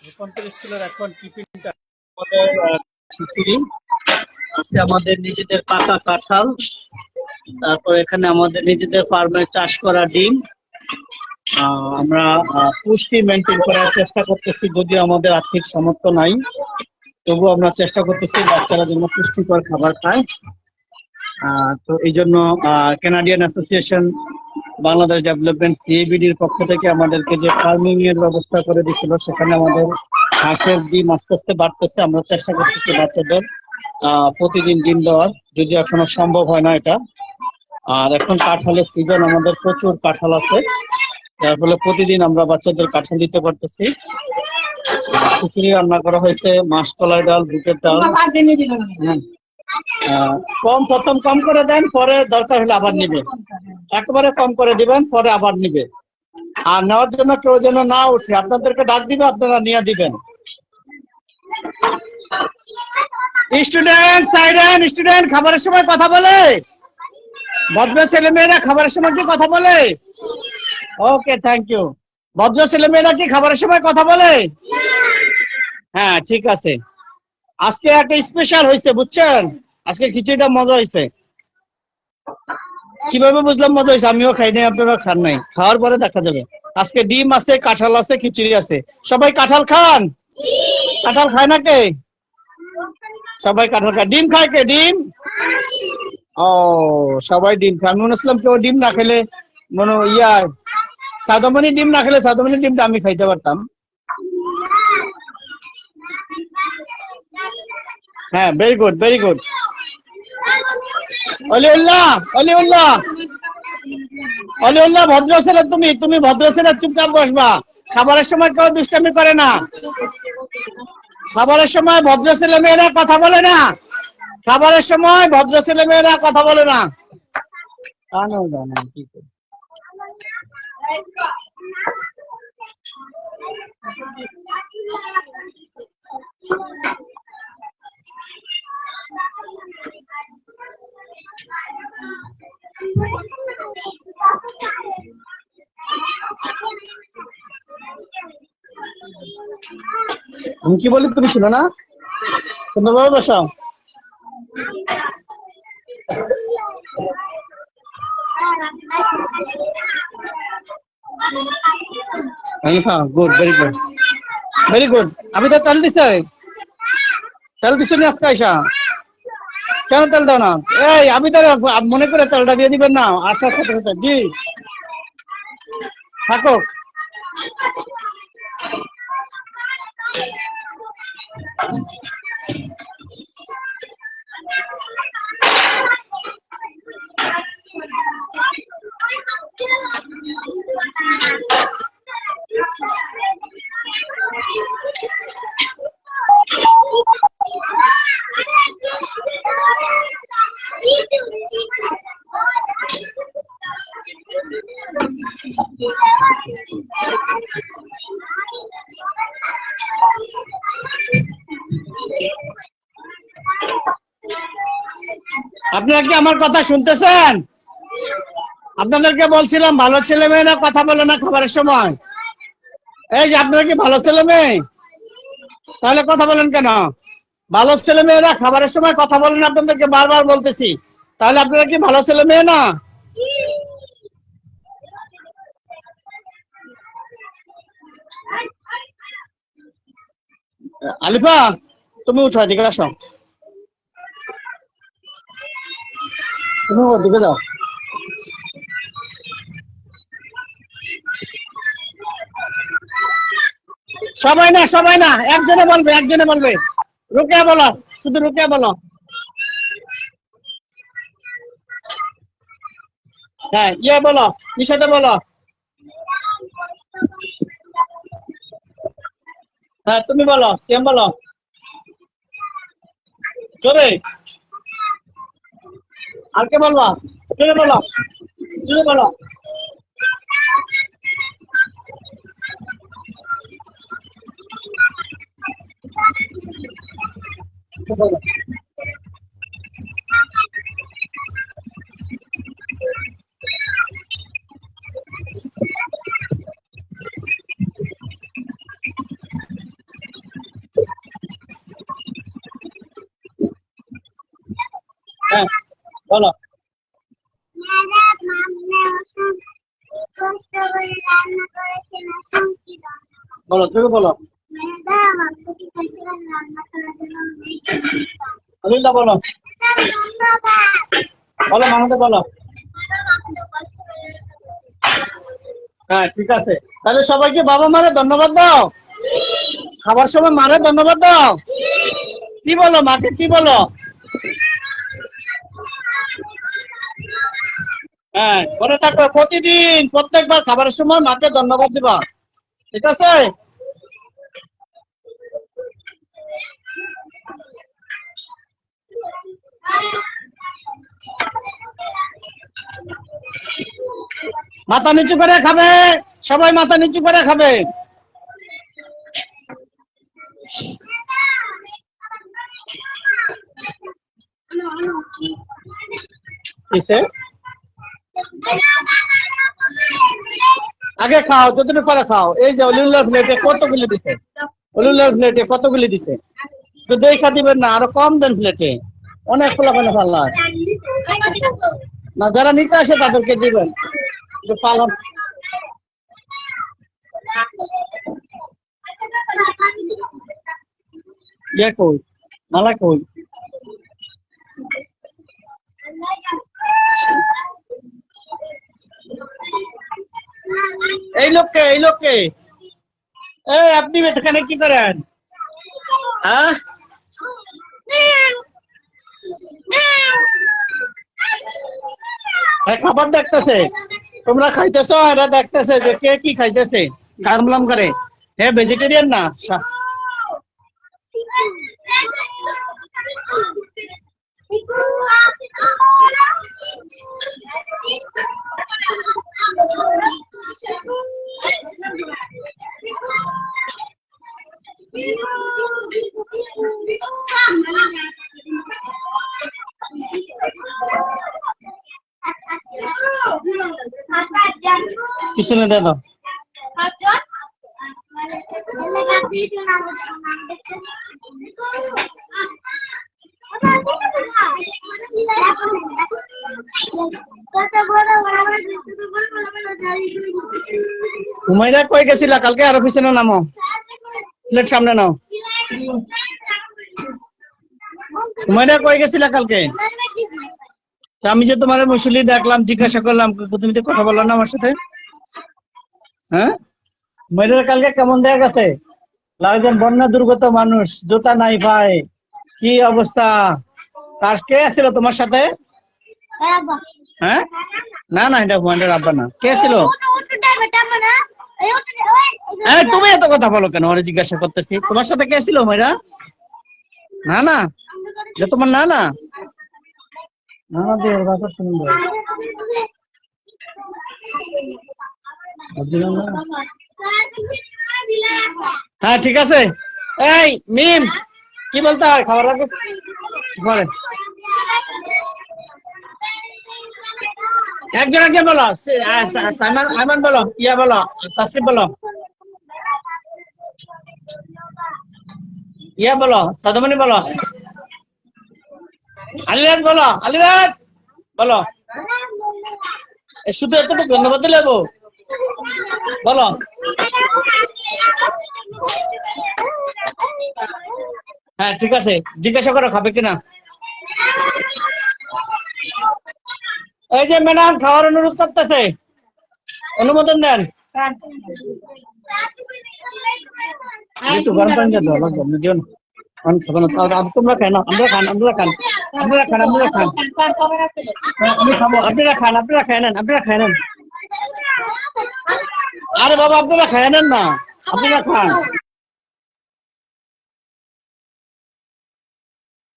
রূপান্তর স্কুলের এখন টিফিনটা আমাদের খিচুড়ি, আজকে আমাদের নিজেদের পাকা কাঁঠাল, তারপর এখানে আমাদের নিজেদের ফার্মে চাষ করা ডিম। আমরা পুষ্টি মেনটেন করার চেষ্টা করতেছি, যদিও আমাদের আর্থিক সামর্থ্য নাই, তবু আমরা চেষ্টা করতেছি বাচ্চারা যেন পুষ্টিকর খাবার খায়। তো এই জন্য কানাডিয়ান অ্যাসোসিয়েশন বাংলাদেশ ডেভেলপমেন্ট সিএবিডির পক্ষ থেকে আমাদেরকে যে ফার্মিং এর ব্যবস্থা করে দিয়েছিল, সেখানে আমাদের হাঁসের ডিম আস্তে আস্তে বাড়তেছে। আমরা চেষ্টা করতেছি বাচ্চাদের প্রতিদিন ডিম দেওয়ার, যদিও এখনো সম্ভব হয় না এটা। আর এখন কাঁঠালের সিজন, আমাদের প্রচুর কাঁঠাল আছে, যার ফলে প্রতিদিন আমরা বাচ্চাদের কাঁঠাল দিতে পারতেছি। খিচুড়ি রান্না করা হয়েছে, মাসকলাই ডাল, বুটের ডাল। প্রথম কম করে দেন, পরে দরকার হলে আবার নিবে। একবারে কম করে দিবেন, পরে আবার নিবে। আর নেওয়ার জন্য কেউ যেন না উঠে, আপনাদেরকে ডাক দিবে, আপনারা নিয়ে দিবেন। স্টুডেন্ট সাইডেন, স্টুডেন্ট খাবারের সময় কথা বলে, ভদ্র ছেলে মেয়েরা খাবারের সময় কি কথা বলে? ওকে, থ্যাংক ইউ। ভদ্র ছেলে মেয়েরা কি খাবারের সময় কথা বলে? হ্যাঁ, ঠিক আছে। আজকে একটা স্পেশাল হয়েছে, বুঝছেন? আজকে খিচুড়িটা মজা হয়েছে। কিভাবে বুঝলাম মজা হয়েছে? আমিও খাই নাই, আপনারা খান নাই, খাওয়ার পরে দেখা যাবে। আজকে ডিম আছে, কাঁঠাল আছে, খিচুড়ি আছে। সবাই কাঁঠাল খান? কাঁঠাল খায় না কে? সবাই কাঁঠাল খায়। ডিম খায় কে? ডিম? ও, সবাই ডিম খায়। মনে হচ্ছিলাম কেউ ডিম না খেলে, মনে সাদামণি ডিম না খেলে সাদামণি ডিমটা আমি খাইতে পারতাম। হ্যাঁ, very good, very good. Waliullah, Waliullah, Waliullah, ভদ্র ছেলে তুমি, তুমি ভদ্র ছেলে, চুপচাপ বসবা। খাবারের সময় কেউ দুষ্টামি করে না। খাবারের সময় ভদ্র ছেলে মেয়েরা কথা বলে না। খাবারের সময় ভদ্র ছেলে মেয়েরা কথা বলে না। আমি কি বলি তুমি শুনো না? সুন্দরভাবে বসাও। Good, very good, very good. আমি তো তেল দিছে, তেল দিছো নি আজকে আইসা? কেন তেল দাও না? এই আমি তো মনে করে তেলটা দিয়ে দিবেন না আসার সাথে সাথে। জি, থাকুক। আপনারা কি আমার কথা শুনতেছেন? আপনাদেরকে বলছিলাম ভালো ছেলে মেয়েরা কথা বলে না খাবারের সময়। এই যে আপনারা কি ভালো ছেলে মেয়ে? তাহলে কথা বলেন কেন? ভালো ছেলে মেয়েরা খাবারের সময় কথা বলেন, আপনাদেরকে বারবার বলতেছি। তাহলে আপনারা কি ভালো ছেলে মেয়ে না? আলিফা, তুমি উঠো, এদিকে আসো। তুমি ওদিকে যাও। সবাই না, সবাই না, একজনে বলবে, একজনে বলবে। রুকিয়া বলো, শুধু রুকিয়া বলো। হ্যাঁ, বলো, নিশাতে বলো। হ্যাঁ, তুমি বলো, সিএম বলো, জোরে। আর কে বলবা? জোরে বলো, জোরে বলো। বলো বলো তুমি বলো আলিল্লাহ বলো বলো মাহমুদে বলো। হ্যাঁ ঠিক আছে, তাহলে সবাইকে বাবা মারে ধন্যবাদ দাও, খাবার সময় মারে ধন্যবাদ দাও। কি বলো মাকে, কি বলো? হ্যাঁ মনে থাকবে প্রতিদিন প্রত্যেকবার খাবারের সময় মাকে ধন্যবাদ দিবা, ঠিক আছে? মাথা নিচু করে খাবে, সবাই মাথা নিচু করে খাবে। কিসে আগে খাও, যতটুকু পারে খাও। এই যে অলিউল্লাহ প্লেটে কতগুলি দিছে, অলিউল্লাহ প্লেটে কতগুলি দিছে, তো দেখা দিবেন না, আরো কম দেন প্লেটে, অনেক খোলা ফেলে ফাল্লা না, যারা নিতে আসে তাদেরকে দিবেন। পালন ইয়ে কই, মালা কই? এই লোককে, এই লোককে, এই আপনি এখানে কি করেন? হ্যাঁ খাবার দেখতেছে, তোমরা খাইতেছো, এরা দেখতেছে যে কে কি খাইতেছে, কামলাম করে। হ্যাঁ ভেজিটেরিয়ান না। পিছনে দে দাও। হুমায়রা কই গেছিলা কালকে? আরো পিছনে নামো, প্লেট সামনে নাও। হুমায়রা কই গেছিলা কালকে? আমি যে তোমার মুসল্লি দেখলাম, জিজ্ঞাসা করলাম, তুমি তো কথা বললো না আমার সাথে। হ্যাঁ হুমায়রা কালকে কেমন দেখা গেছে? একজন বন্যা দুর্গত মানুষ, জুতা নাই ভাই, কি অবস্থা। কার কে ছিল তোমার সাথে? হ্যাঁ না না, এটা হুমায়রার আব্বা না, কে ছিল? তুমি এত কথা বলো কেন? ওরে জিজ্ঞাসা করতেছি, তোমার সাথে কে ছিল হুমায়রা? না না, এটা তোমার না না না না, দিয়ে কথা শুনুন। হ্যাঁ ঠিক আছে। এই মিম, কি বলতে হয় খাবার আগে? ঘরে একজন একজন বলো, আইমান বলো, ইয়া বলো, তাসিফ বলো, ইয়া বলো, সাদমণি বলো, আলিরাজ বলো, আলিরাজ বলো। শুধু এতটুকু ধন্যবাদ দিলে বলো। হ্যাঁ ঠিক আছে, জিজ্ঞাসা করো খাবে কিনা। এই যে ম্যাডাম খাওয়ার অনুরোধ করতেছে, অনুমোদন দেন। একটু গরম পানি দিয়ে দাও, লাগবে দিও না, খাবো না। তোমরা খাই না, আমরা খান, আমরা খান, আপনারা খান, আপনারা খান, আমি খাবো, আপনারা খান, আপনারা খাই নেন, আপনারা খাই নেন। আরে বাবা আপনারা খাই নেন না, আপনারা খান।